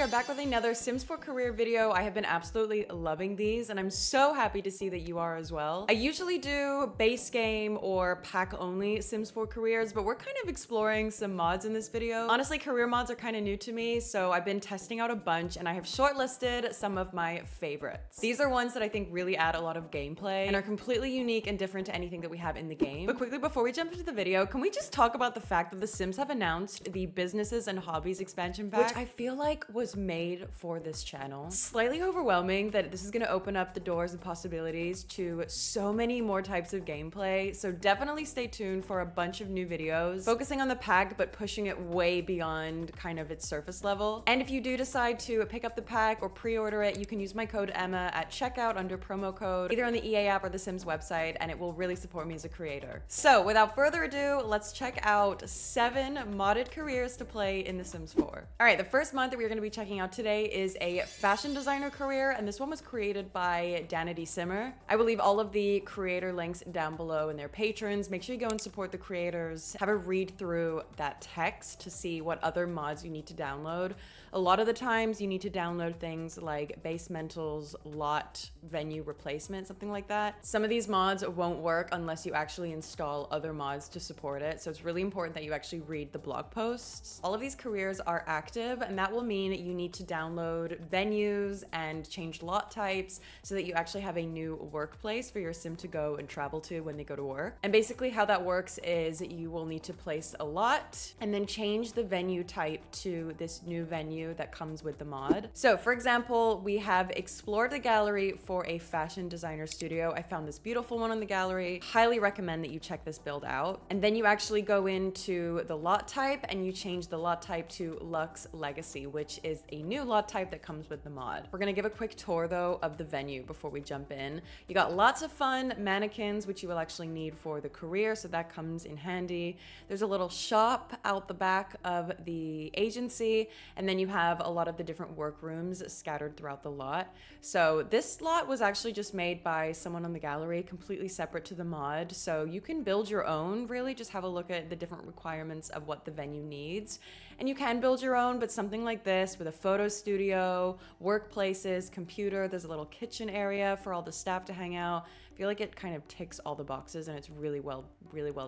are back with another Sims 4 career video. I have been absolutely loving these and I'm so happy to see that you are as well. I usually do base game or pack only Sims 4 careers, but we're kind of exploring some mods in this video. Honestly, career mods are kind of new to me, so I've been testing out a bunch and I have shortlisted some of my favorites. These are ones that I think really add a lot of gameplay and are completely unique and different to anything that we have in the game. But quickly before we jump into the video, can we just talk about the fact that The Sims have announced the businesses and hobbies expansion pack, which I feel like was made for this channel. Slightly overwhelming that this is going to open up the doors and possibilities to so many more types of gameplay. So definitely stay tuned for a bunch of new videos focusing on the pack, but pushing it way beyond kind of its surface level. And if you do decide to pick up the pack or pre-order it, you can use my code Emma at checkout under promo code, either on the EA app or the Sims website, and it will really support me as a creator. So without further ado, let's check out 7 modded careers to play in The Sims 4. All right, the first mod that we're going to be checking out today is a fashion designer career, and this one was created by DanitySimmer. I will leave all of the creator links down below and their patrons. Make sure you go and support the creators. Have a read through that text to see what other mods you need to download. A lot of the times you need to download things like basementals, lot, venue replacement, something like that. Some of these mods won't work unless you actually install other mods to support it, so it's really important that you actually read the blog posts. All of these careers are active, and that will mean you need to download venues and change lot types so that you actually have a new workplace for your sim to go and travel to when they go to work. And basically how that works is you will need to place a lot and then change the venue type to this new venue that comes with the mod. So for example, we have explored the gallery for a fashion designer studio. I found this beautiful one on the gallery. Highly recommend that you check this build out. And then you actually go into the lot type and you change the lot type to Lux Legacy, which is a new lot type that comes with the mod. We're gonna give a quick tour though of the venue before we jump in. You got lots of fun mannequins, which you will actually need for the career, so that comes in handy. There's a little shop out the back of the agency, and then you have a lot of the different workrooms scattered throughout the lot. So this lot was actually just made by someone on the gallery, completely separate to the mod, so you can build your own, really just have a look at the different requirements of what the venue needs. And you can build your own, but something like this with a photo studio, workplaces, computer, there's a little kitchen area for all the staff to hang out. I feel like it kind of ticks all the boxes and it's really well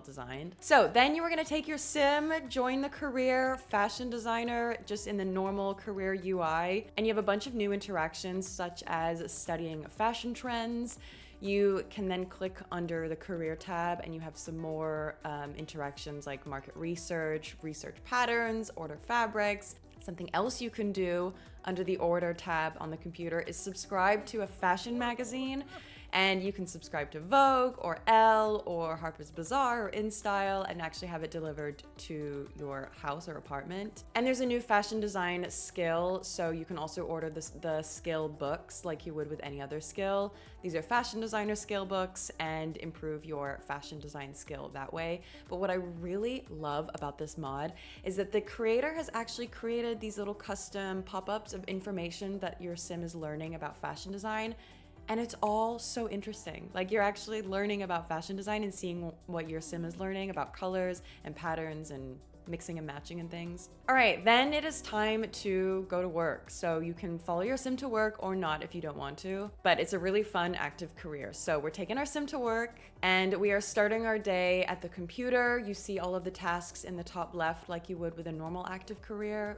designed. So then you are gonna take your sim, join the career fashion designer just in the normal career UI, and you have a bunch of new interactions such as studying fashion trends. You can then click under the career tab and you have some more interactions like market research, research patterns, order fabrics. Something else you can do under the order tab on the computer is subscribe to a fashion magazine. And you can subscribe to Vogue or Elle or Harper's Bazaar or InStyle and actually have it delivered to your house or apartment. And there's a new fashion design skill, so you can also order the skill books like you would with any other skill. These are fashion designer skill books and improve your fashion design skill that way. But what I really love about this mod is that the creator has actually created these little custom pop-ups of information that your sim is learning about fashion design. And it's all so interesting. Like you're actually learning about fashion design and seeing what your sim is learning about colors and patterns and mixing and matching and things. All right, then it is time to go to work. So you can follow your sim to work or not if you don't want to, but it's a really fun, active career. So we're taking our sim to work and we are starting our day at the computer. You see all of the tasks in the top left like you would with a normal active career,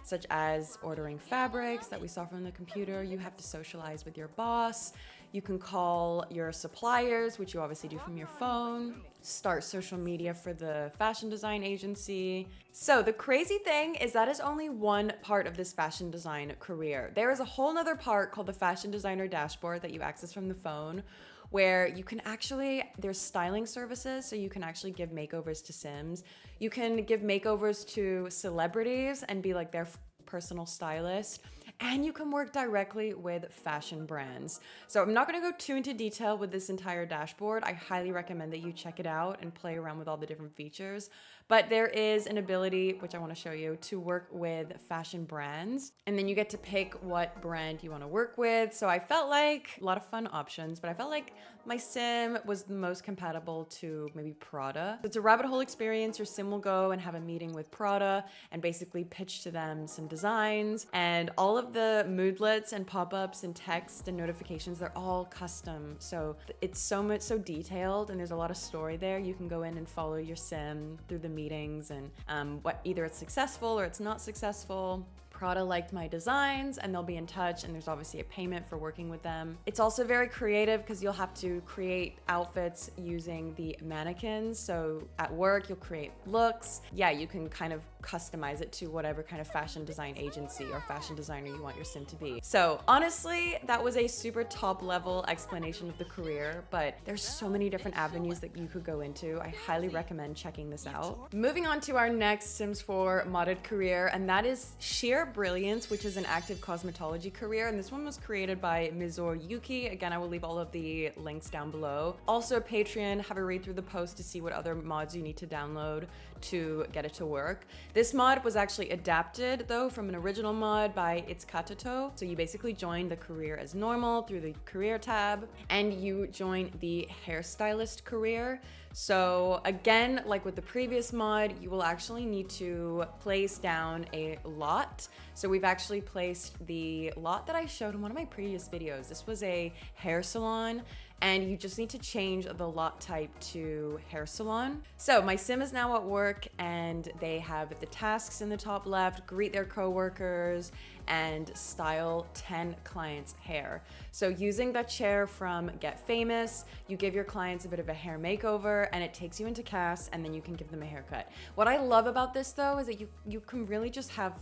such as ordering fabrics that we saw from the computer. You have to socialize with your boss. You can call your suppliers, which you obviously do from your phone. Start social media for the fashion design agency. So the crazy thing is that is only one part of this fashion design career. There is a whole nother part called the fashion designer dashboard that you access from the phone, where you can actually, there's styling services, so you can actually give makeovers to Sims. You can give makeovers to celebrities and be like their personal stylist. And you can work directly with fashion brands. So I'm not going to go too into detail with this entire dashboard. I highly recommend that you check it out and play around with all the different features. But there is an ability, which I want to show you, to work with fashion brands. And then you get to pick what brand you want to work with. So I felt like a lot of fun options, but I felt like my sim was the most compatible to maybe Prada. It's a rabbit hole experience. Your sim will go and have a meeting with Prada and basically pitch to them some designs. And all of the moodlets and pop-ups and text and notifications, they're all custom. So it's so detailed, and there's a lot of story there. You can go in and follow your sim through the meetings and what either it's successful or it's not successful. Prada liked my designs and they'll be in touch, and there's obviously a payment for working with them. It's also very creative because you'll have to create outfits using the mannequins. So at work, you'll create looks. Yeah, you can kind of customize it to whatever kind of fashion design agency or fashion designer you want your sim to be. So honestly, that was a super top level explanation of the career, but there's so many different avenues that you could go into. I highly recommend checking this out. Moving on to our next Sims 4 modded career, and that is Sheer Brilliance, which is an active cosmetology career. And this one was created by MizoreYukii. Again, I will leave all of the links down below. Also Patreon, have a read through the post to see what other mods you need to download to get it to work. This mod was actually adapted though from an original mod by ItsKatato. So you basically join the career as normal through the career tab, and you join the hairstylist career. So again, like with the previous mod, you will actually need to place down a lot. So we've actually placed the lot that I showed in one of my previous videos. This was a hair salon, and you just need to change the lot type to hair salon. So my sim is now at work, and they have the tasks in the top left: greet their coworkers and style 10 clients' hair. So using that chair from Get Famous, you give your clients a bit of a hair makeover, and it takes you into cast, and then you can give them a haircut. What I love about this though is that you can really just have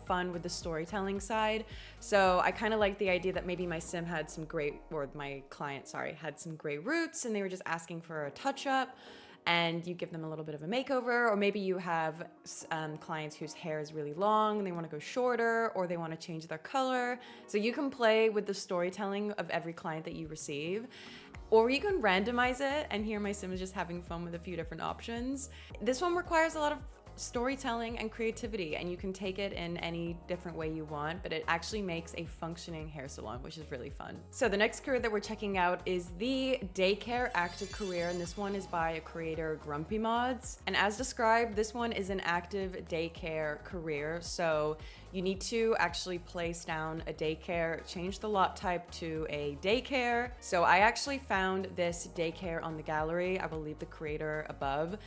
fun with the storytelling side. So I kind of like the idea that maybe my sim had some great, or my client, sorry, had some great roots, and they were just asking for a touch up, and you give them a little bit of a makeover. Or maybe you have clients whose hair is really long and they want to go shorter, or they want to change their color. So you can play with the storytelling of every client that you receive. Or you can randomize it, and here my sim is just having fun with a few different options. This one requires a lot of storytelling and creativity, and you can take it in any different way you want, but it actually makes a functioning hair salon, which is really fun. So the next career that we're checking out is the Daycare active career, and this one is by a creator, GrumpyMods. And as described, this one is an active daycare career. So you need to actually place down a daycare, change the lot type to a daycare. So I actually found this daycare on the gallery. I will leave the creator above.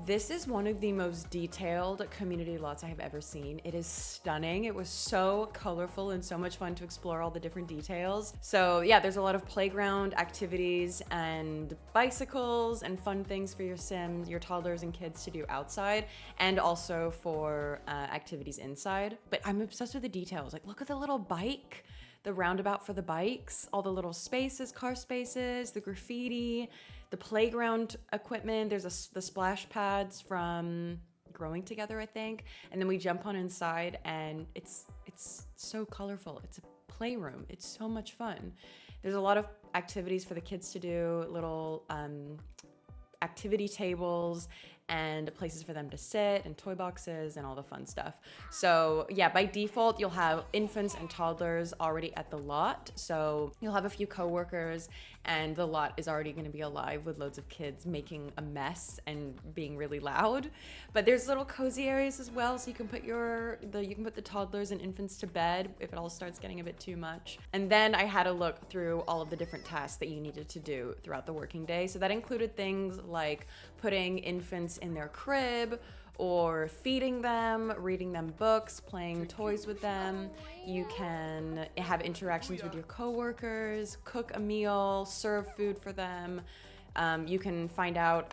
This is one of the most detailed community lots I have ever seen. It is stunning. It was so colorful and so much fun to explore all the different details. So yeah, there's a lot of playground activities and bicycles and fun things for your sim, your toddlers and kids to do outside, and also for activities inside. But I'm obsessed with the details. Like, look at the little bike, the roundabout for the bikes, all the little spaces, car spaces, the graffiti, the playground equipment. There's the splash pads from Growing Together, I think. And then we jump on inside, and it's so colorful. It's a playroom. It's so much fun. There's a lot of activities for the kids to do, little activity tables and places for them to sit, and toy boxes and all the fun stuff. So yeah, by default, you'll have infants and toddlers already at the lot. So you'll have a few coworkers, and the lot is already going to be alive with loads of kids making a mess and being really loud. But there's little cozy areas as well, so you can put you can put the toddlers and infants to bed if it all starts getting a bit too much. And then I had a look through all of the different tasks that you needed to do throughout the working day. So that included things like putting infants in their crib, or feeding them, reading them books, playing toys with them. You can have interactions with your coworkers, cook a meal, serve food for them. You can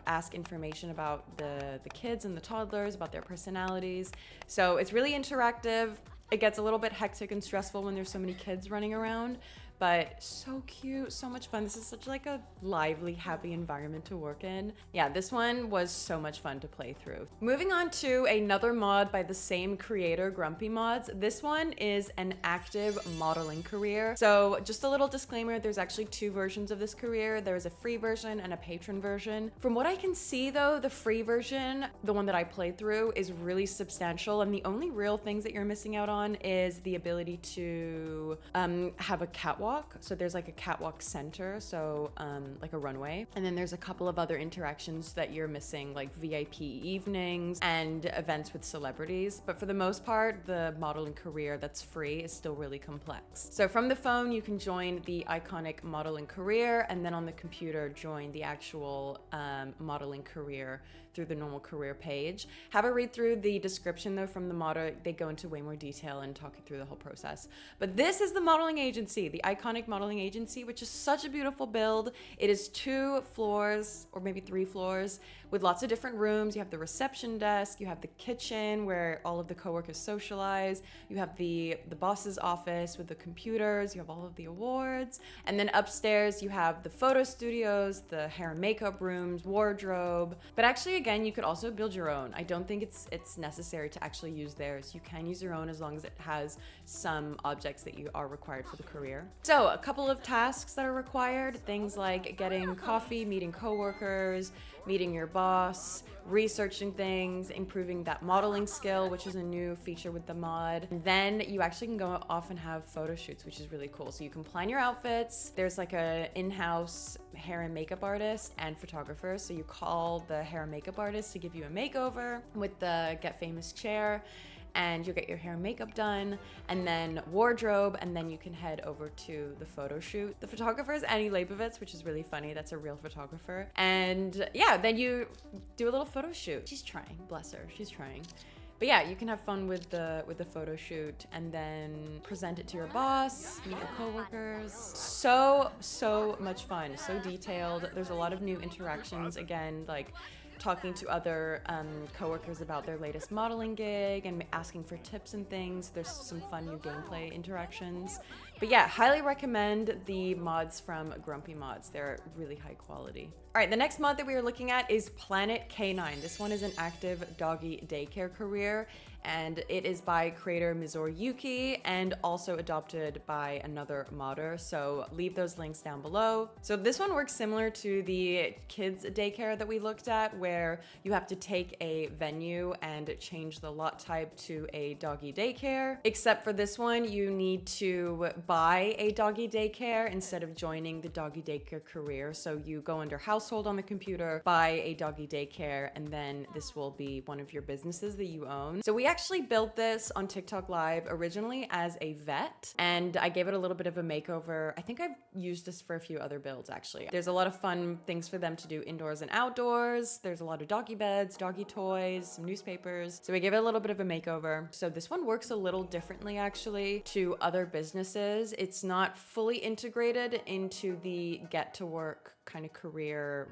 ask information about the kids and the toddlers, about their personalities. So it's really interactive. It gets a little bit hectic and stressful when there's so many kids running around, but so cute, so much fun. This is such like a lively, happy environment to work in. Yeah, this one was so much fun to play through. Moving on to another mod by the same creator, GrumpyMods. This one is an active modeling career. So just a little disclaimer, there's actually two versions of this career. There's a free version and a patron version. From what I can see though, the free version, the one that I played through, is really substantial, and the only real things that you're missing out on is the ability to have a catwalk. So there's like a catwalk center, so like a runway, and then there's a couple of other interactions that you're missing, like VIP evenings and events with celebrities. But for the most part, the modeling career that's free is still really complex. So from the phone, you can join the iconic modeling career, and then on the computer, join the actual modeling career through the normal career page. Have a read through the description though from the model. They go into way more detail and talk you through the whole process. But this is the modeling agency, the iconic modeling agency, which is such a beautiful build. It is 2 floors or maybe 3 floors with lots of different rooms. You have the reception desk, you have the kitchen where all of the coworkers socialize, you have the boss's office with the computers, you have all of the awards, and then upstairs you have the photo studios, the hair and makeup rooms, wardrobe. But actually, again, you could also build your own. I don't think it's necessary to actually use theirs. You can use your own as long as it has some objects that you are required for the career. So a couple of tasks that are required, things like getting coffee, meeting coworkers, meeting your boss, researching things, improving that modeling skill, which is a new feature with the mod. And then you actually can go off and have photo shoots, which is really cool. So you can plan your outfits. There's like a in-house hair and makeup artist and photographer. So you call the hair and makeup artist to give you a makeover with the Get Famous chair, and you'll get your hair and makeup done, and then wardrobe, and then you can head over to the photo shoot. The photographer is Annie Leibovitz, which is really funny. That's a real photographer. And yeah, then you do a little photo shoot. She's trying, bless her, she's trying. But yeah, you can have fun with the photo shoot and then present it to your boss, meet your coworkers. So much fun, so detailed. There's a lot of new interactions, again, like talking to other coworkers about their latest modeling gig and asking for tips and things. There's some fun new gameplay interactions. But yeah, highly recommend the mods from GrumpyMods. They're really high quality. All right, the next mod that we are looking at is Planet K9. This one is an active doggy daycare career, and it is by creator MizoreYukii and also adopted by another modder. So leave those links down below. So this one works similar to the kids daycare that we looked at, where you have to take a venue and change the lot type to a doggy daycare. Except for this one, you need to buy a doggy daycare instead of joining the doggy daycare career. So you go under household on the computer, buy a doggy daycare, and then this will be one of your businesses that you own. So we actually built this on TikTok Live originally as a vet, and I gave it a little bit of a makeover. I think I've used this for a few other builds actually. There's a lot of fun things for them to do indoors and outdoors. There's a lot of doggy beds, doggy toys, some newspapers. So we gave it a little bit of a makeover. So this one works a little differently actually to other businesses. It's not fully integrated into the get to work kind of career,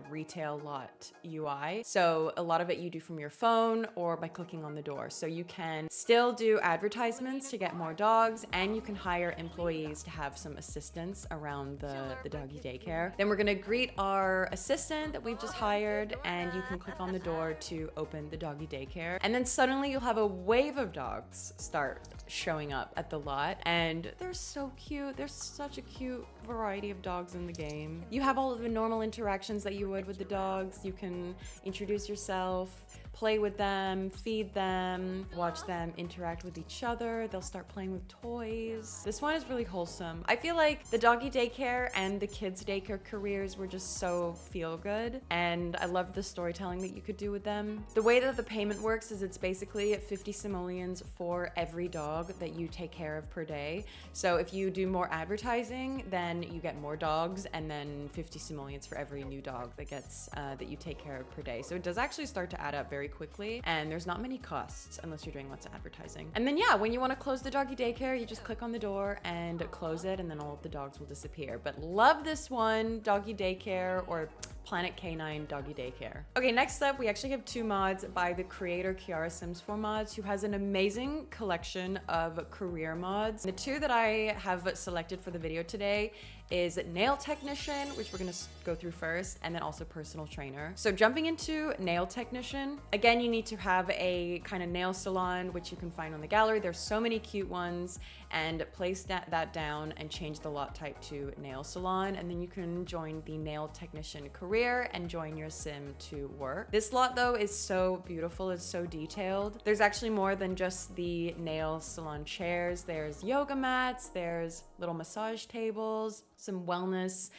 retail lot UI. So a lot of it you do from your phone or by clicking on the door. So you can still do advertisements to get more dogs, and you can hire employees to have some assistance around the doggy daycare. Then we're gonna greet our assistant that we've just hired, and you can click on the door to open the doggy daycare. And then suddenly you'll have a wave of dogs start showing up at the lot, and they're so cute. There's such a cute variety of dogs in the game. You have all of the normal interactions that you would with the dogs. You can introduce yourself, play with them, feed them, watch them interact with each other. They'll start playing with toys. This one is really wholesome. I feel like the doggy daycare and the kids daycare careers were just so feel good, and I loved the storytelling that you could do with them. The way that the payment works is it's basically 50 simoleons for every dog that you take care of per day. So if you do more advertising, then you get more dogs, and then 50 simoleons for every new dog that gets that you take care of per day. So it does actually start to add up very quickly, and there's not many costs unless you're doing lots of advertising. And then yeah, when you want to close the doggy daycare, you just click on the door and close it, and then all of the dogs will disappear. But love this one, doggy daycare, or Planet K9 Doggy Daycare. Okay, next up, we actually have 2 mods by the creator Kiara Sims 4 Mods, who has an amazing collection of career mods. The 2 that I have selected for the video today is nail technician, which we're gonna go through first, and then also personal trainer. So jumping into nail technician, again, you need to have a kind of nail salon, which you can find on the gallery. There's so many cute ones, and place that down and change the lot type to nail salon, and then you can join the nail technician career and join your sim to work. This lot though is so beautiful, it's so detailed. There's actually more than just the nail salon chairs. There's yoga mats, there's little massage tables, some wellness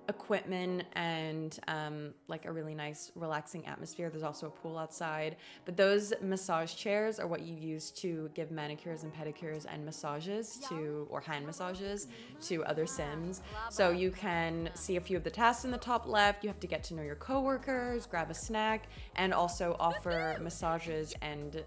equipment, and like a really nice relaxing atmosphere. There's also a pool outside, but those massage chairs are what you use to give manicures and pedicures and massages to, or hand massages to other sims. So you can see a few of the tasks in the top left. You have to get to know your coworkers, grab a snack, and also offer massages and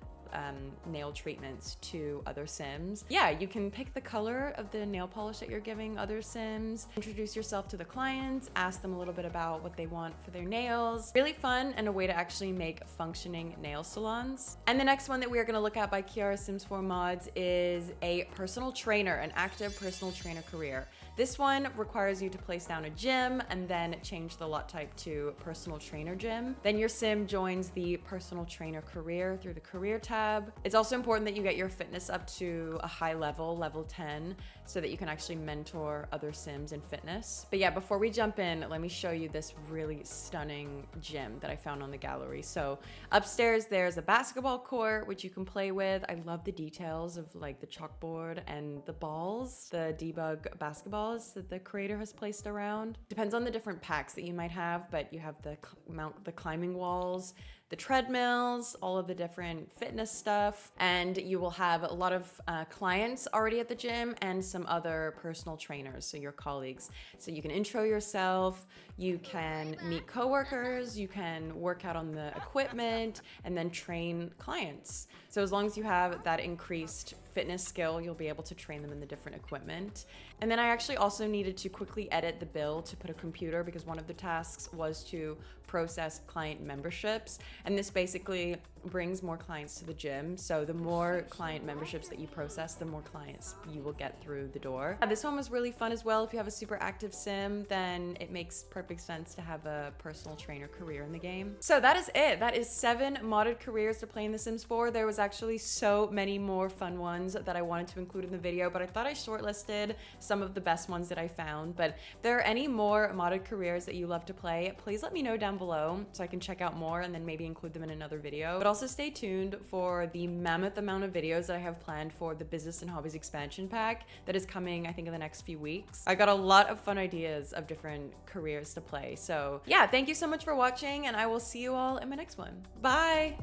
nail treatments to other sims. Yeah, you can pick the color of the nail polish that you're giving other sims, introduce yourself to the clients, ask them a little bit about what they want for their nails. Really fun and a way to actually make functioning nail salons. And the next one that we are going to look at by Kiara Sims 4 Mods is a personal trainer, an active personal trainer career. This one requires you to place down a gym and then change the lot type to personal trainer gym. Then your sim joins the personal trainer career through the career tab. It's also important that you get your fitness up to a high level, level 10, so that you can actually mentor other sims in fitness. But yeah, before we jump in, let me show you this really stunning gym that I found on the gallery. So upstairs, there's a basketball court, which you can play with. I love the details of like the chalkboard and the balls, the debug basketballs that the creator has placed around. Depends on the different packs that you might have, but you have the climbing walls, the treadmills, all of the different fitness stuff, and you will have a lot of clients already at the gym and some other personal trainers, so your colleagues. So you can intro yourself, you can meet coworkers, you can work out on the equipment, and then train clients. So as long as you have that increased fitness skill, you'll be able to train them in the different equipment. And then I actually also needed to quickly edit the bill to put a computer, because one of the tasks was to process client memberships. And this basically brings more clients to the gym. So the more client memberships that you process, the more clients you will get through the door. This one was really fun as well. If you have a super active sim, then it makes perfect sense to have a personal trainer career in the game. So that is it. That is 7 modded careers to play in The Sims 4. There was actually so many more fun ones that I wanted to include in the video, but I thought I shortlisted some of the best ones that I found. But if there are any more modded careers that you love to play, please let me know down below so I can check out more and then maybe include them in another video. But also stay tuned for the mammoth amount of videos that I have planned for the Business and Hobbies expansion pack that is coming, I think, in the next few weeks. I got a lot of fun ideas of different careers to play. So yeah, thank you so much for watching, and I will see you all in my next one. Bye!